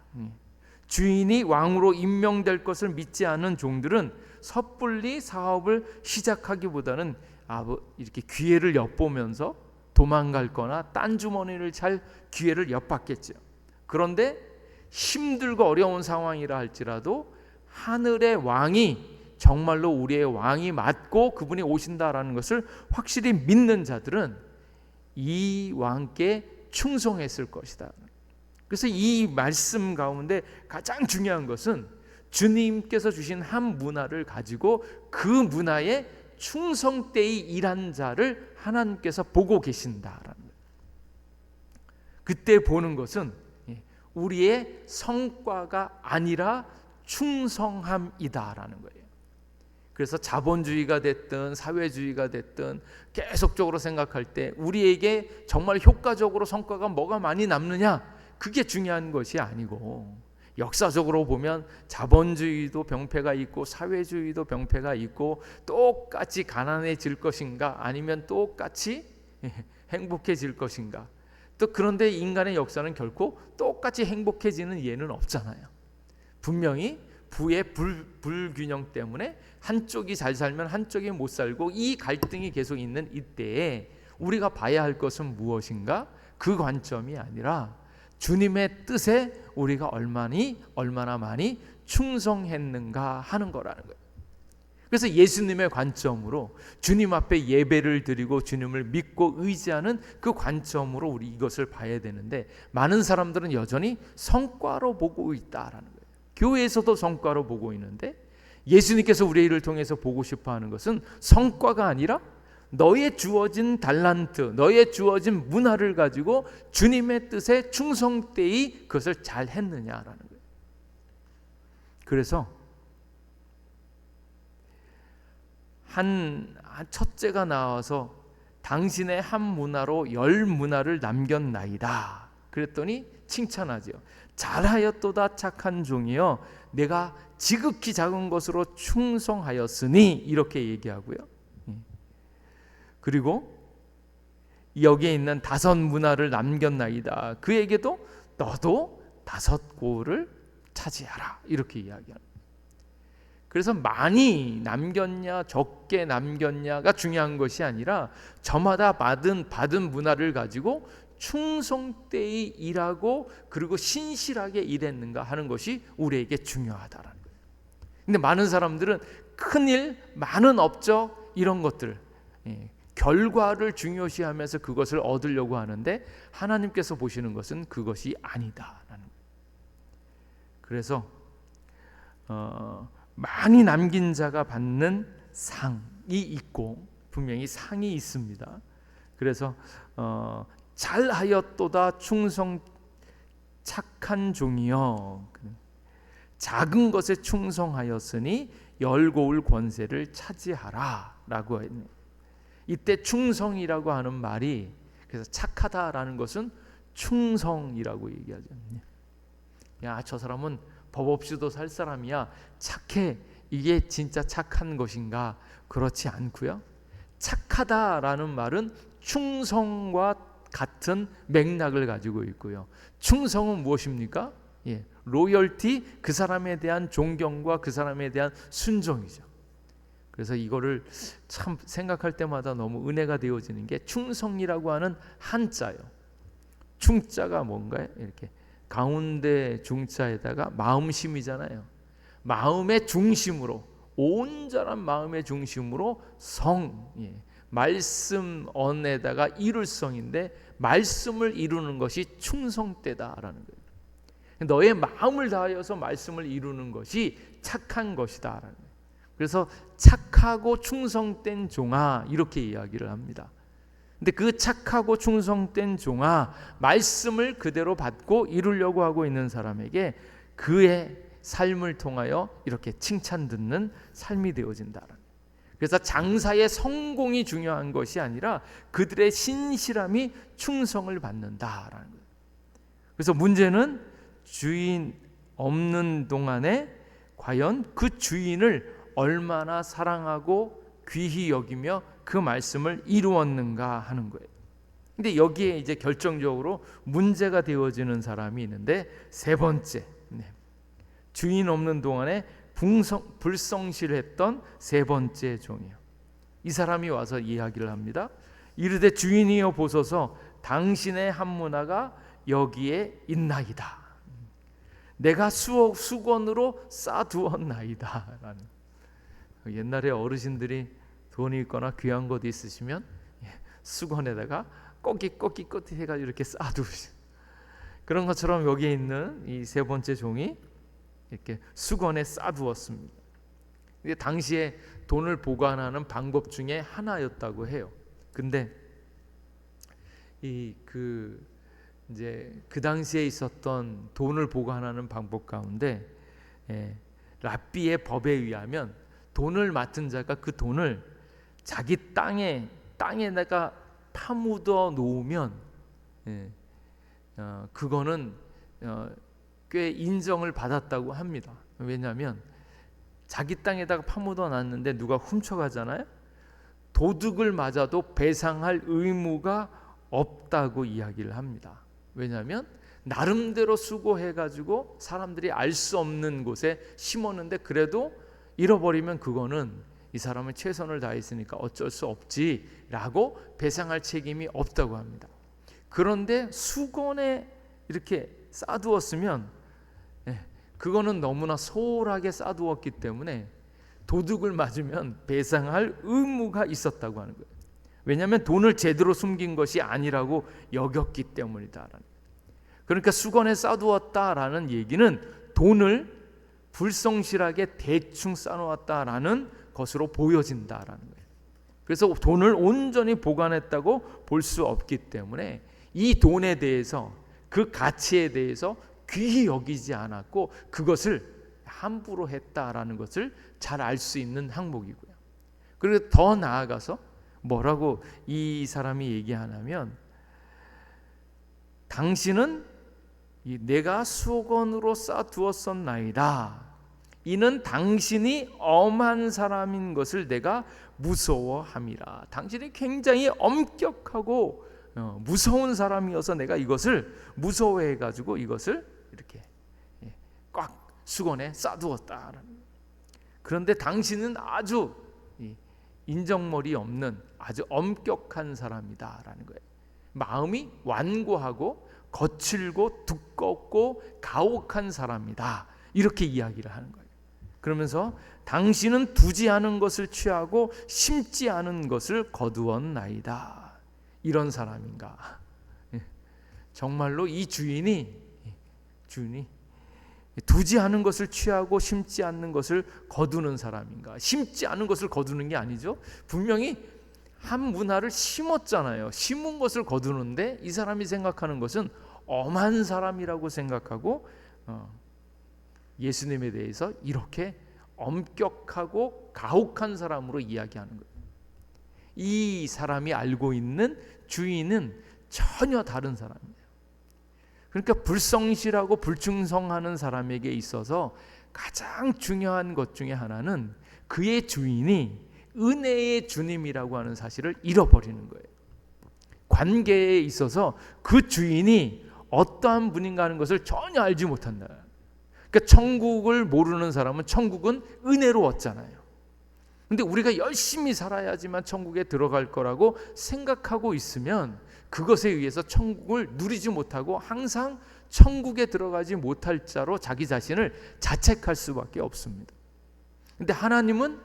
주인이 왕으로 임명될 것을 믿지 않은 종들은 섣불리 사업을 시작하기보다는 이렇게 기회를 엿보면서 도망갈 거나 딴 주머니를 잘 기회를 엿봤겠죠. 그런데 힘들고 어려운 상황이라 할지라도 하늘의 왕이 정말로 우리의 왕이 맞고 그분이 오신다라는 것을 확실히 믿는 자들은 이 왕께 충성했을 것이다. 그래서 이 말씀 가운데 가장 중요한 것은 주님께서 주신 한 문화를 가지고 그 문화에 충성되이 일한 자를 하나님께서 보고 계신다라는 거예요. 그때 보는 것은 우리의 성과가 아니라 충성함이다라는 거예요. 그래서 자본주의가 됐든 사회주의가 됐든 계속적으로 생각할 때 우리에게 정말 효과적으로 성과가 뭐가 많이 남느냐, 그게 중요한 것이 아니고, 역사적으로 보면 자본주의도 병폐가 있고 사회주의도 병폐가 있고, 똑같이 가난해질 것인가 아니면 똑같이 행복해질 것인가, 또 그런데 인간의 역사는 결코 똑같이 행복해지는 예는 없잖아요. 분명히 부의 불균형 때문에 한쪽이 잘 살면 한쪽이 못 살고, 이 갈등이 계속 있는 이때에 우리가 봐야 할 것은 무엇인가? 그 관점이 아니라 주님의 뜻에 우리가 얼마나 많이 충성했는가 하는 거라는 거예요. 그래서 예수님의 관점으로 주님 앞에 예배를 드리고 주님을 믿고 의지하는 그 관점으로 우리 이것을 봐야 되는데, 많은 사람들은 여전히 성과로 보고 있다라는 거예요. 교회에서도 성과로 보고 있는데, 예수님께서 우리 일을 통해서 보고 싶어하는 것은 성과가 아니라 너의 주어진 달란트, 너의 주어진 문화를 가지고 주님의 뜻에 충성되이 그것을 잘 했느냐라는 거예요. 그래서 한 첫째가 나와서 당신의 한 문화로 10 문화를 남겼나이다. 그랬더니 칭찬하죠. 잘하였도다 착한 종이여, 내가 지극히 작은 것으로 충성하였으니, 이렇게 얘기하고요. 그리고 여기에 있는 5 문화를 남겼나이다. 그에게도 너도 5 고을 차지하라, 이렇게 이야기합니다. 그래서 많이 남겼냐 적게 남겼냐가 중요한 것이 아니라 저마다 받은 문화를 가지고 충성되이 일하고 그리고 신실하게 일했는가 하는 것이 우리에게 중요하다라는 거예요. 근데 많은 사람들은 큰일, 많은 업적, 이런 것들, 결과를 중요시하면서 그것을 얻으려고 하는데, 하나님께서 보시는 것은 그것이 아니다라는 거예요. 그래서 많이 남긴 자가 받는 상이 있고, 분명히 상이 있습니다. 그래서 잘하였도다 충성 착한 종이여, 작은 것에 충성하였으니 10 고을 권세를 차지하라 라고 했네요. 이때 충성이라고 하는 말이, 그래서 착하다라는 것은 충성이라고 얘기하죠. 야, 저 사람은 법 없이도 살 사람이야, 착해, 이게 진짜 착한 것인가? 그렇지 않고요. 착하다라는 말은 충성과 같은 맥락을 가지고 있고요. 충성은 무엇입니까? 로열티, 그 사람에 대한 존경과 그 사람에 대한 순종이죠. 그래서 이거를 참 생각할 때마다 너무 은혜가 되어지는 게, 충성이라고 하는 한자요. 충자가 뭔가요? 이렇게 가운데 중자에다가 마음심이잖아요. 마음의 중심으로, 온전한 마음의 중심으로 성, 말씀 언에다가 이룰 성인데, 말씀을 이루는 것이 충성되다라는 거예요. 너의 마음을 다하여서 말씀을 이루는 것이 착한 것이다라는 거예요. 그래서 착하고 충성된 종아, 이렇게 이야기를 합니다. 근데 그 착하고 충성된 종아, 말씀을 그대로 받고 이루려고 하고 있는 사람에게 그의 삶을 통하여 이렇게 칭찬 듣는 삶이 되어진다. 그래서 장사의 성공이 중요한 것이 아니라 그들의 신실함이 충성을 받는다라는 거예요. 그래서 문제는 주인 없는 동안에 과연 그 주인을 얼마나 사랑하고 귀히 여기며 그 말씀을 이루었는가 하는 거예요. 근데 여기에 이제 결정적으로 문제가 되어지는 사람이 있는데, 세 번째, 주인 없는 동안에 불성실했던 세 번째 종이요. 이 사람이 와서 이야기를 합니다. 이르되 주인이여 보소서, 당신의 한 문화가 여기에 있나이다. 내가 수건으로 싸두었나이다. 라는. 옛날에 어르신들이 돈이 있거나 귀한 것 있으시면 수건에다가 꼬깃 해가지고 이렇게 싸두시. 그런 것처럼 여기에 있는 이 세 번째 종이 이렇게 수건에 싸두었습니다. 이게 당시에 돈을 보관하는 방법 중에 하나였다고 해요. 근데 이제 그 당시에 있었던 돈을 보관하는 방법 가운데 랍비의 법에 의하면 돈을 맡은 자가 그 돈을 자기 땅에다가 파묻어 놓으면 그거는 꽤 인정을 받았다고 합니다. 왜냐하면 자기 땅에다가 파묻어 놨는데 누가 훔쳐가잖아요. 도둑을 맞아도 배상할 의무가 없다고 이야기를 합니다. 왜냐하면 나름대로 수고해가지고 사람들이 알 수 없는 곳에 심었는데 그래도 잃어버리면 그거는 이 사람은 최선을 다했으니까 어쩔 수 없지라고 배상할 책임이 없다고 합니다. 그런데 수건에 이렇게 싸두었으면 그거는 너무나 소홀하게 싸두었기 때문에 도둑을 맞으면 배상할 의무가 있었다고 하는 거예요. 왜냐하면 돈을 제대로 숨긴 것이 아니라고 여겼기 때문이다. 그러니까 수건에 싸두었다라는 얘기는 돈을 불성실하게 대충 싸놓았다라는 것으로 보여진다라는 거예요. 그래서 돈을 온전히 보관했다고 볼 수 없기 때문에 이 돈에 대해서, 그 가치에 대해서 귀히 여기지 않았고 그것을 함부로 했다라는 것을 잘 알 수 있는 항목이고요. 그리고 더 나아가서 뭐라고 이 사람이 얘기하냐면, 당신은 내가 수건으로 싸두었었나이다. 이는 당신이 엄한 사람인 것을 내가 무서워함이라. 당신이 굉장히 엄격하고 무서운 사람이어서 내가 이것을 무서워해가지고 이것을 이렇게 꽉 수건에 싸두었다. 그런데 당신은 아주 인정머리 없는 아주 엄격한 사람이다라는 거예요. 마음이 완고하고 거칠고 두껍고 가혹한 사람이다. 이렇게 이야기를 하는 거예요. 그러면서 당신은 두지 않은 것을 취하고 심지 않은 것을 거두었나이다. 이런 사람인가? 정말로 이 주인이 두지 않은 것을 취하고 심지 않는 것을 거두는 사람인가? 심지 않은 것을 거두는 게 아니죠. 분명히 한 문화를 심었잖아요. 심은 것을 거두는데 이 사람이 생각하는 것은 엄한 사람이라고 생각하고 예수님에 대해서 이렇게 엄격하고 가혹한 사람으로 이야기하는 거예요. 이 사람이 알고 있는 주인은 전혀 다른 사람이에요. 그러니까 불성실하고 불충성하는 사람에게 있어서 가장 중요한 것 중에 하나는 그의 주인이 은혜의 주님이라고 하는 사실을 잃어버리는 거예요. 관계에 있어서 그 주인이 어떠한 분인가 하는 것을 전혀 알지 못한다. 그러니까 천국을 모르는 사람은 천국은 은혜로 얻잖아요. 근데 우리가 열심히 살아야지만 천국에 들어갈 거라고 생각하고 있으면 그것에 의해서 천국을 누리지 못하고 항상 천국에 들어가지 못할 자로 자기 자신을 자책할 수밖에 없습니다. 근데 하나님은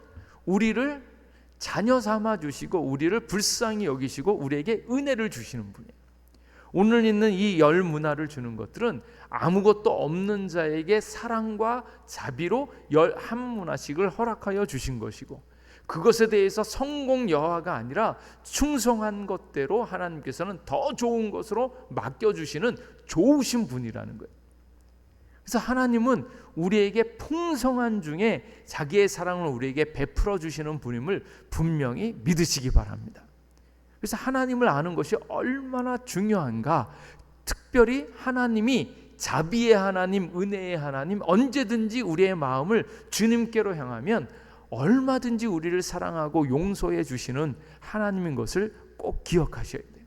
우리를 자녀 삼아 주시고 우리를 불쌍히 여기시고 우리에게 은혜를 주시는 분이에요. 오늘 있는 이 열 문화를 주는 것들은 아무것도 없는 자에게 사랑과 자비로 열 한 문화씩을 허락하여 주신 것이고, 그것에 대해서 성공 여하가 아니라 충성한 것대로 하나님께서는 더 좋은 것으로 맡겨주시는 좋으신 분이라는 거예요. 그래서 하나님은 우리에게 풍성한 중에 자기의 사랑을 우리에게 베풀어 주시는 분임을 분명히 믿으시기 바랍니다. 그래서 하나님을 아는 것이 얼마나 중요한가, 특별히 하나님이 자비의 하나님, 은혜의 하나님, 언제든지 우리의 마음을 주님께로 향하면 얼마든지 우리를 사랑하고 용서해 주시는 하나님인 것을 꼭 기억하셔야 돼요.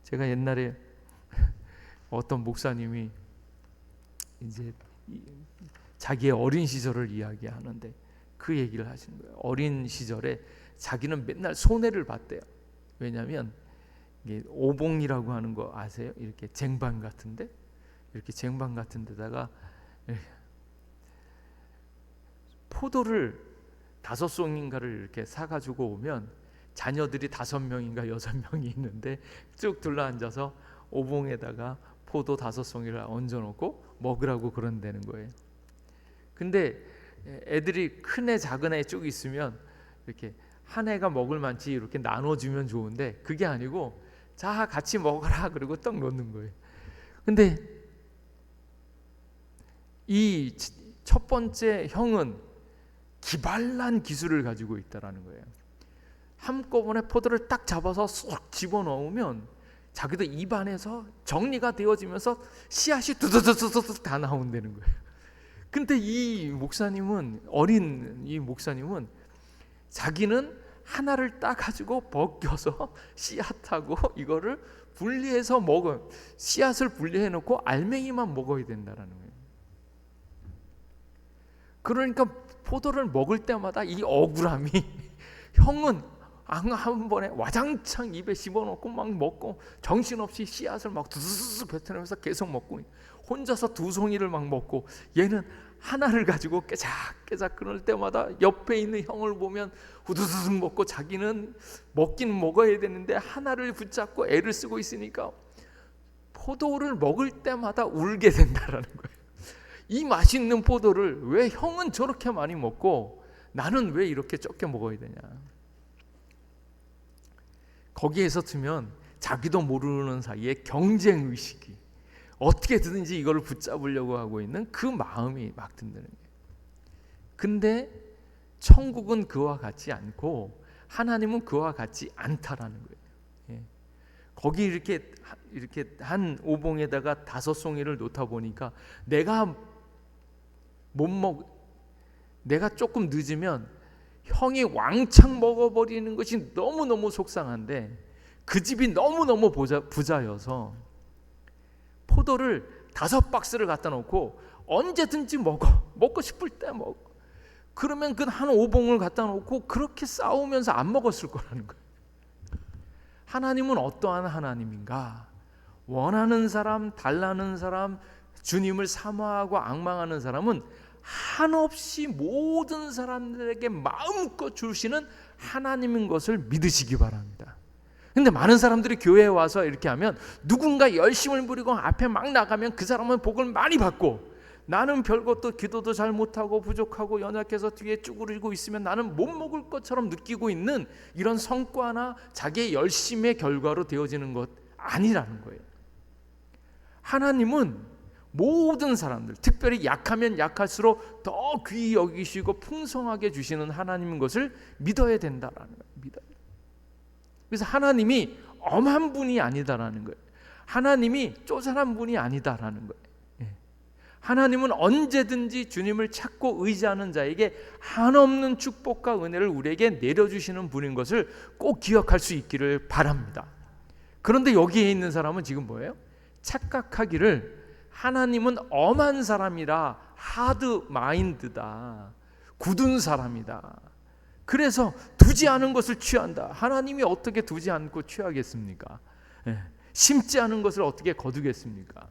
제가 옛날에 어떤 목사님이 이제 자기의 어린 시절을 이야기하는데 그 얘기를 하시는 거예요. 어린 시절에 자기는 맨날 손해를 봤대요. 왜냐하면 이게 오봉이라고 하는 거 아세요? 이렇게 쟁반 같은데, 이렇게 쟁반 같은 데다가 포도를 5송인가를 이렇게 사가지고 오면 자녀들이 5명인가 6명이 있는데 쭉 둘러앉아서 오봉에다가 포도 5송이를 얹어놓고 먹으라고 그런다는 거예요. 근데 애들이 큰 애 작은 애 쭉 있으면 이렇게 한 애가 먹을 만치 이렇게 나눠주면 좋은데 그게 아니고 자 같이 먹어라 그리고 딱 놓는 거예요. 근데 이 첫 번째 형은 기발난 기술을 가지고 있다라는 거예요. 한꺼번에 포도를 딱 잡아서 쏙 집어넣으면 자기도 입안에서 정리가 되어지면서 씨앗이 두두두두두 다 나온다는 거예요. 근데 이 목사님은, 어린 이 목사님은 자기는 하나를 따가지고 벗겨서 씨앗하고 이거를 분리해서 먹어요. 씨앗을 분리해 놓고 알맹이만 먹어야 된다라는 거예요. 그러니까 포도를 먹을 때마다 이 억울함이 형은 한 번에 와장창 입에 집어넣고 막 먹고 정신없이 씨앗을 막 두두두두 뱉어내면서 계속 먹고 혼자서 2송이를 막 먹고 얘는 하나를 가지고 깨작깨작 끊을 때마다 옆에 있는 형을 보면 후두두둑 먹고 자기는 먹긴 먹어야 되는데 하나를 붙잡고 애를 쓰고 있으니까 포도를 먹을 때마다 울게 된다라는 거예요. 이 맛있는 포도를 왜 형은 저렇게 많이 먹고 나는 왜 이렇게 적게 먹어야 되냐. 거기에서 트면 자기도 모르는 사이에 경쟁의식이 어떻게든지 이걸 붙잡으려고 하고 있는 그 마음이 막 든다는 거예요. 근데 천국은 그와 같지 않고 하나님은 그와 같지 않다라는 거예요. 거기 이렇게 한 오봉에다가 5송이를 놓다 보니까 내가 조금 늦으면 형이 왕창 먹어버리는 것이 너무너무 속상한데 그 집이 너무너무 부자여서 포도를 5박스를 갖다 놓고 언제든지 먹고 싶을 때 먹어. 그러면 그 한 오봉을 갖다 놓고 그렇게 싸우면서 안 먹었을 거라는 거예요. 하나님은 어떠한 하나님인가? 원하는 사람, 달라는 사람, 주님을 사모하고 앙망하는 사람은 한없이 모든 사람들에게 마음껏 주시는 하나님인 것을 믿으시기 바랍니다. 근데 많은 사람들이 교회에 와서 이렇게 하면 누군가 열심을 부리고 앞에 막 나가면 그 사람은 복을 많이 받고 나는 별것도 기도도 잘 못하고 부족하고 연약해서 뒤에 쭈그리고 있으면 나는 못 먹을 것처럼 느끼고 있는 이런 성과나 자기의 열심의 결과로 되어지는 것 아니라는 거예요. 하나님은 모든 사람들, 특별히 약하면 약할수록 더 귀히 여기시고 풍성하게 주시는 하나님인 것을 믿어야 된다라는 거예요. 그래서 하나님이 엄한 분이 아니다라는 거예요. 하나님이 쪼잔한 분이 아니다라는 거예요. 하나님은 언제든지 주님을 찾고 의지하는 자에게 한없는 축복과 은혜를 우리에게 내려주시는 분인 것을 꼭 기억할 수 있기를 바랍니다. 그런데 여기에 있는 사람은 지금 뭐예요? 착각하기를 하나님은 엄한 사람이라 하드 마인드다, 굳은 사람이다. 그래서 두지 않은 것을 취한다. 하나님이 어떻게 두지 않고 취하겠습니까? 심지 않은 것을 어떻게 거두겠습니까?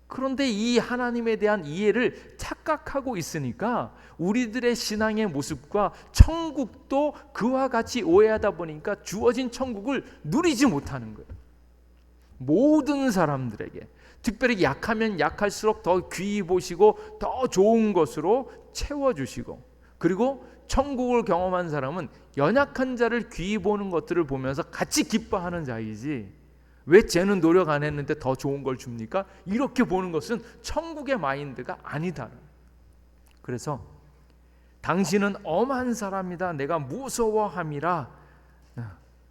그런데 이 하나님에 대한 이해를 착각하고 있으니까 우리들의 신앙의 모습과 천국도 그와 같이 오해하다 보니까 주어진 천국을 누리지 못하는 거예요. 모든 사람들에게, 특별히 약하면 약할수록 더 귀히 보시고 더 좋은 것으로 채워주시고, 그리고 천국을 경험한 사람은 연약한 자를 귀히 보는 것들을 보면서 같이 기뻐하는 자이지 왜 쟤는 노력 안 했는데 더 좋은 걸 줍니까? 이렇게 보는 것은 천국의 마인드가 아니다. 그래서 당신은 엄한 사람이다, 내가 무서워함이라,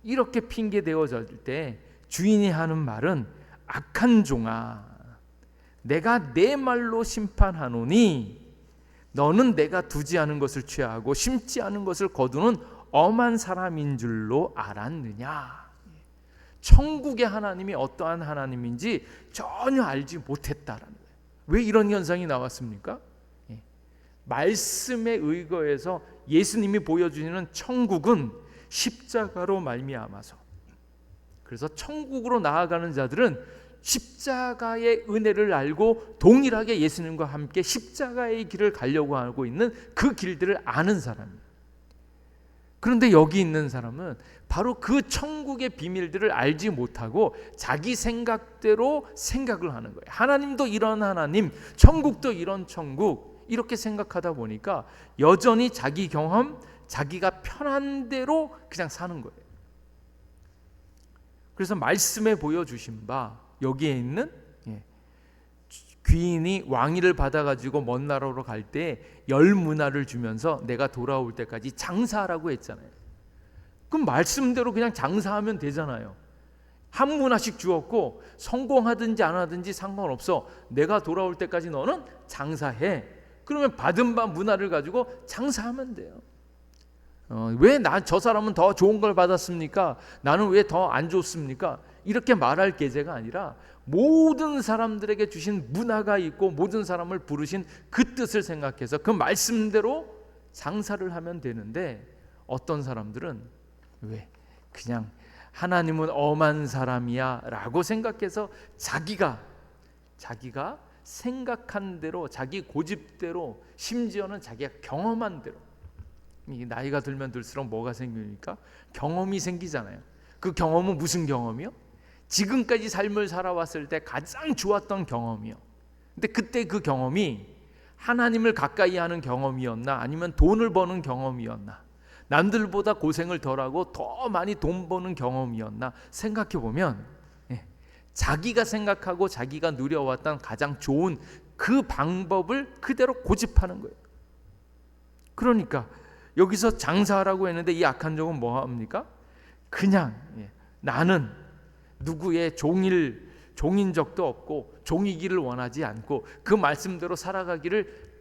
이렇게 핑계대어질 때 주인이 하는 말은 악한 종아, 내가 내 말로 심판하노니 너는 내가 두지 않은 것을 취하고 심지 않은 것을 거두는 엄한 사람인 줄로 알았느냐. 천국의 하나님이 어떠한 하나님인지 전혀 알지 못했다라는 거예요. 왜 이런 현상이 나왔습니까? 말씀에 의거해서 예수님이 보여주시는 천국은 십자가로 말미암아서, 그래서 천국으로 나아가는 자들은 십자가의 은혜를 알고 동일하게 예수님과 함께 십자가의 길을 가려고 하고 있는 그 길들을 아는 사람이에요. 그런데 여기 있는 사람은 바로 그 천국의 비밀들을 알지 못하고 자기 생각대로 생각을 하는 거예요. 하나님도 이런 하나님, 천국도 이런 천국, 이렇게 생각하다 보니까 여전히 자기 경험, 자기가 편한 대로 그냥 사는 거예요. 그래서 말씀에 보여주신 바, 여기에 있는 귀인이 왕위를 받아가지고 먼 나라로 갈 때 10문화를 주면서 내가 돌아올 때까지 장사하라고 했잖아요. 그럼 말씀대로 그냥 장사하면 되잖아요. 한 문화씩 주었고 성공하든지 안 하든지 상관없어, 내가 돌아올 때까지 너는 장사해. 그러면 받은 바 문화를 가지고 장사하면 돼요. 왜 저 사람은 더 좋은 걸 받았습니까? 나는 왜 더 안 좋습니까? 이렇게 말할 계제가 아니라 모든 사람들에게 주신 문화가 있고 모든 사람을 부르신 그 뜻을 생각해서 그 말씀대로 장사를 하면 되는데, 어떤 사람들은 왜 그냥 하나님은 엄한 사람이야 라고 생각해서 자기가 생각한 대로, 자기 고집대로, 심지어는 자기가 경험한 대로, 나이가 들면 들수록 뭐가 생깁니까? 경험이 생기잖아요. 그 경험은 무슨 경험이요? 지금까지 삶을 살아왔을 때 가장 좋았던 경험이요. 근데 그때 그 경험이 하나님을 가까이 하는 경험이었나, 아니면 돈을 버는 경험이었나, 남들보다 고생을 덜하고 더 많이 돈 버는 경험이었나 생각해 보면 자기가 생각하고 자기가 누려왔던 가장 좋은 그 방법을 그대로 고집하는 거예요. 그러니까 여기서 장사하라고 했는데 이 악한 종은 뭐 합니까? 그냥 나는 누구의 종인 적도 없고 종이기를 원하지 않고 그 말씀대로 살아가기를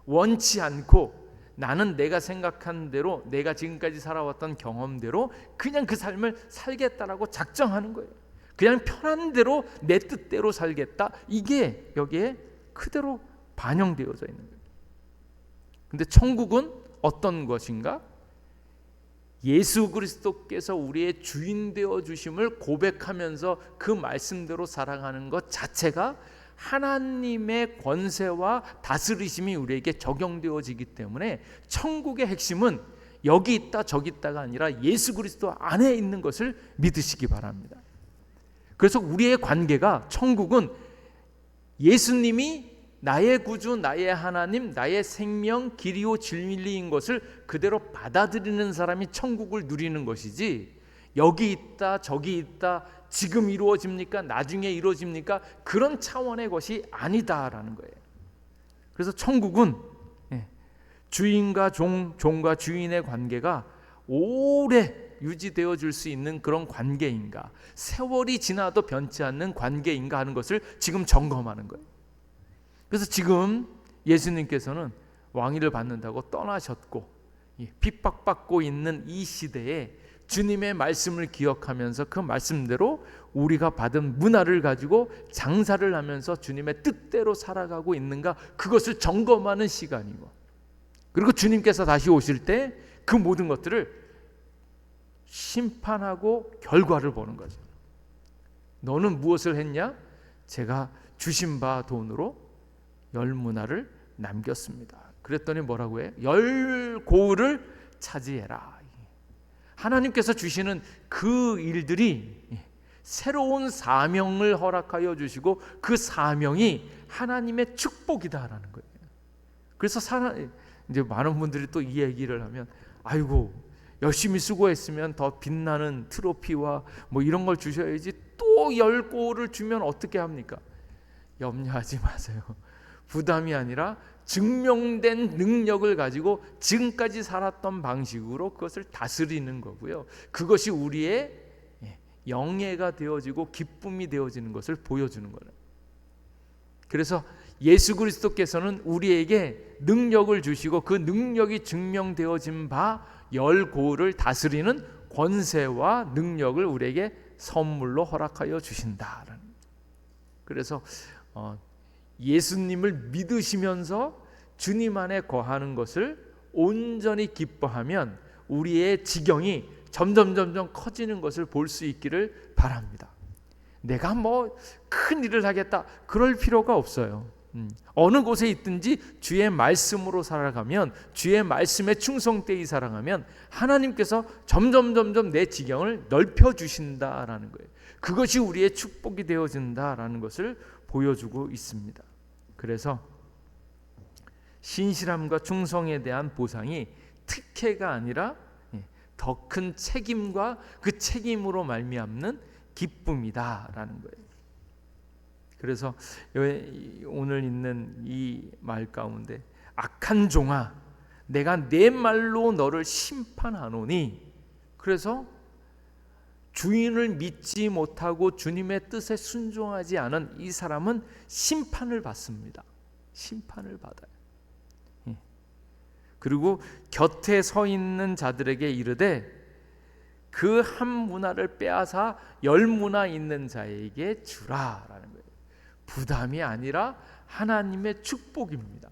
원치 않고, 나는 내가 생각한 대로, 내가 지금까지 살아왔던 경험대로 그냥 그 삶을 살겠다라고 작정하는 거예요. 그냥 편한 대로 내 뜻대로 살겠다, 이게 여기에 그대로 반영되어져 있는 거예요. 근데 천국은 어떤 것인가? 예수 그리스도께서 우리의 주인 되어 주심을 고백하면서 그 말씀대로 살아가는 것 자체가 하나님의 권세와 다스리심이 우리에게 적용되어지기 때문에 천국의 핵심은 여기 있다 저기 있다가 아니라 예수 그리스도 안에 있는 것을 믿으시기 바랍니다. 그래서 우리의 관계가, 천국은 예수님이 나의 구주, 나의 하나님, 나의 생명, 길이요 진리인 것을 그대로 받아들이는 사람이 천국을 누리는 것이지, 여기 있다 저기 있다, 지금 이루어집니까 나중에 이루어집니까, 그런 차원의 것이 아니다라는 거예요. 그래서 천국은 주인과 종과 주인의 관계가 오래 유지되어 줄 수 있는 그런 관계인가, 세월이 지나도 변치 않는 관계인가 하는 것을 지금 점검하는 거예요. 그래서 지금 예수님께서는 왕위를 받는다고 떠나셨고 핍박받고 있는 이 시대에 주님의 말씀을 기억하면서 그 말씀대로 우리가 받은 문화를 가지고 장사를 하면서 주님의 뜻대로 살아가고 있는가, 그것을 점검하는 시간이고, 그리고 주님께서 다시 오실 때 그 모든 것들을 심판하고 결과를 보는 거죠. 너는 무엇을 했냐? 제가 주신 바 돈으로 10문화를 남겼습니다. 그랬더니 뭐라고 해? 10고을을 차지해라. 하나님께서 주시는 그 일들이 새로운 사명을 허락하여 주시고 그 사명이 하나님의 축복이다라는 거예요. 그래서 이제 많은 분들이 또 이 얘기를 하면, 아이고 열심히 수고했으면 더 빛나는 트로피와 뭐 이런 걸 주셔야지 또 10골을 주면 어떻게 합니까? 염려하지 마세요. 부담이 아니라 증명된 능력을 가지고 지금까지 살았던 방식으로 그것을 다스리는 거고요. 그것이 우리의 영예가 되어지고 기쁨이 되어지는 것을 보여주는 거예요. 그래서 예수 그리스도께서는 우리에게 능력을 주시고 그 능력이 증명되어진 바 10골을 다스리는 권세와 능력을 우리에게 선물로 허락하여 주신다. 그래서 예수님을 믿으시면서 주님 안에 거하는 것을 온전히 기뻐하면 우리의 지경이 점점 커지는 것을 볼 수 있기를 바랍니다. 내가 뭐 큰 일을 하겠다 그럴 필요가 없어요. 어느 곳에 있든지 주의 말씀으로 살아가면, 주의 말씀에 충성되이 살아가면 하나님께서 점점 내 지경을 넓혀 주신다라는 거예요. 그것이 우리의 축복이 되어진다라는 것을 보여주고 있습니다. 그래서 신실함과 충성에 대한 보상이 특혜가 아니라 더 큰 책임과 그 책임으로 말미암는 기쁨이다라는 거예요. 그래서 오늘 있는 이 말 가운데 악한 종아 내가 내 말로 너를 심판하노니, 그래서 주인을 믿지 못하고 주님의 뜻에 순종하지 않은 이 사람은 심판을 받습니다. 심판을 받아요. 그리고 곁에 서 있는 자들에게 이르되 그 한 문화를 빼앗아 10문화 있는 자에게 주라라는 거예요. 부담이 아니라 하나님의 축복입니다.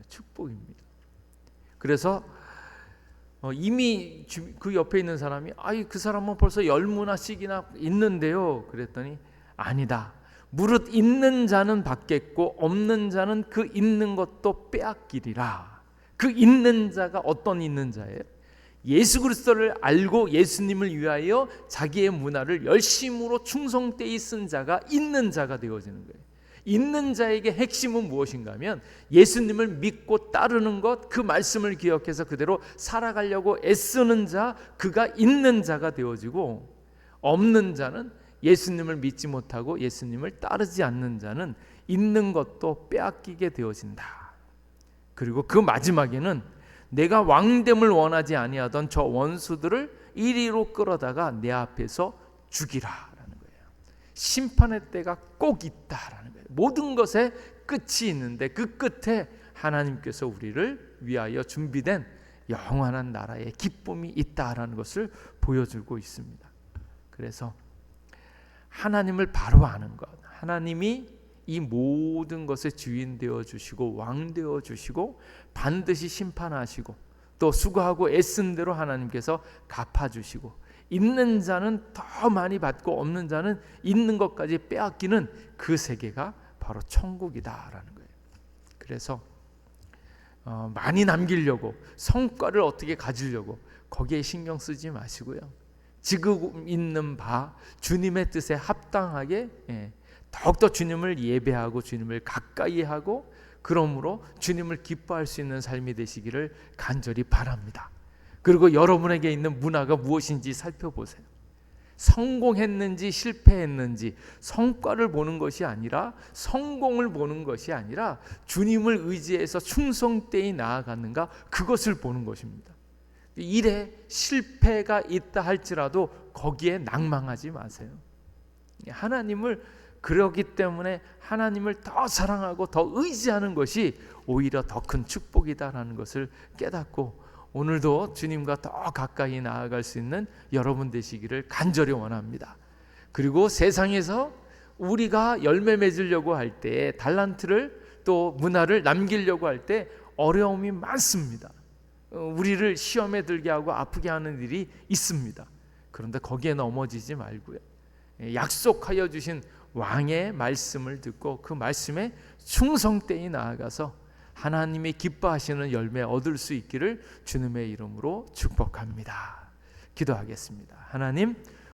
축복입니다. 그래서 이미 그 옆에 있는 사람이 그 사람은 벌써 10문화씩이나 있는데요. 그랬더니 아니다. 무릇 있는 자는 받겠고 없는 자는 그 있는 것도 빼앗기리라. 그 있는 자가 어떤 있는 자예요? 예수 그리스도를 알고 예수님을 위하여 자기의 문화를 열심으로 충성되이 쓴 자가 있는 자가 되어지는 거예요. 있는 자에게 핵심은 무엇인가 하면 예수님을 믿고 따르는 것, 그 말씀을 기억해서 그대로 살아가려고 애쓰는 자, 그가 있는 자가 되어지고, 없는 자는 예수님을 믿지 못하고 예수님을 따르지 않는 자는 있는 것도 빼앗기게 되어진다. 그리고 그 마지막에는 내가 왕됨을 원하지 아니하던 저 원수들을 이리로 끌어다가 내 앞에서 죽이라라는 거예요. 심판의 때가 꼭 있다라는 거예요. 모든 것에 끝이 있는데 그 끝에 하나님께서 우리를 위하여 준비된 영원한 나라의 기쁨이 있다라는 것을 보여주고 있습니다. 그래서 하나님을 바로 아는 것, 하나님이 이 모든 것의 주인 되어 주시고 왕 되어 주시고 반드시 심판하시고 또 수고하고 애쓴 대로 하나님께서 갚아 주시고, 있는 자는 더 많이 받고 없는 자는 있는 것까지 빼앗기는 그 세계가 바로 천국이다라는 거예요. 그래서 많이 남기려고, 성과를 어떻게 가지려고 거기에 신경 쓰지 마시고요. 지금 있는 바 주님의 뜻에 합당하게 더욱더 주님을 예배하고 주님을 가까이 하고, 그러므로 주님을 기뻐할 수 있는 삶이 되시기를 간절히 바랍니다. 그리고 여러분에게 있는 문화가 무엇인지 살펴보세요. 성공했는지 실패했는지 성과를 보는 것이 아니라, 성공을 보는 것이 아니라 주님을 의지해서 충성되이 나아가는가, 그것을 보는 것입니다. 일에 실패가 있다 할지라도 거기에 낭망하지 마세요. 하나님을 그러기 때문에 하나님을 더 사랑하고 더 의지하는 것이 오히려 더 큰 축복이다라는 것을 깨닫고, 오늘도 주님과 더 가까이 나아갈 수 있는 여러분 되시기를 간절히 원합니다. 그리고 세상에서 우리가 열매 맺으려고 할 때, 달란트를 또 문화를 남기려고 할 때 어려움이 많습니다. 우리를 시험에 들게 하고 아프게 하는 일이 있습니다. 그런데 거기에 넘어지지 말고요, 약속하여 주신 왕의 말씀을 듣고 그 말씀에 충성되이 나아가서 하나님이 기뻐하시는 열매 얻을 수 있기를 주님의 이름으로 축복합니다. 기도하겠습니다. 하나님,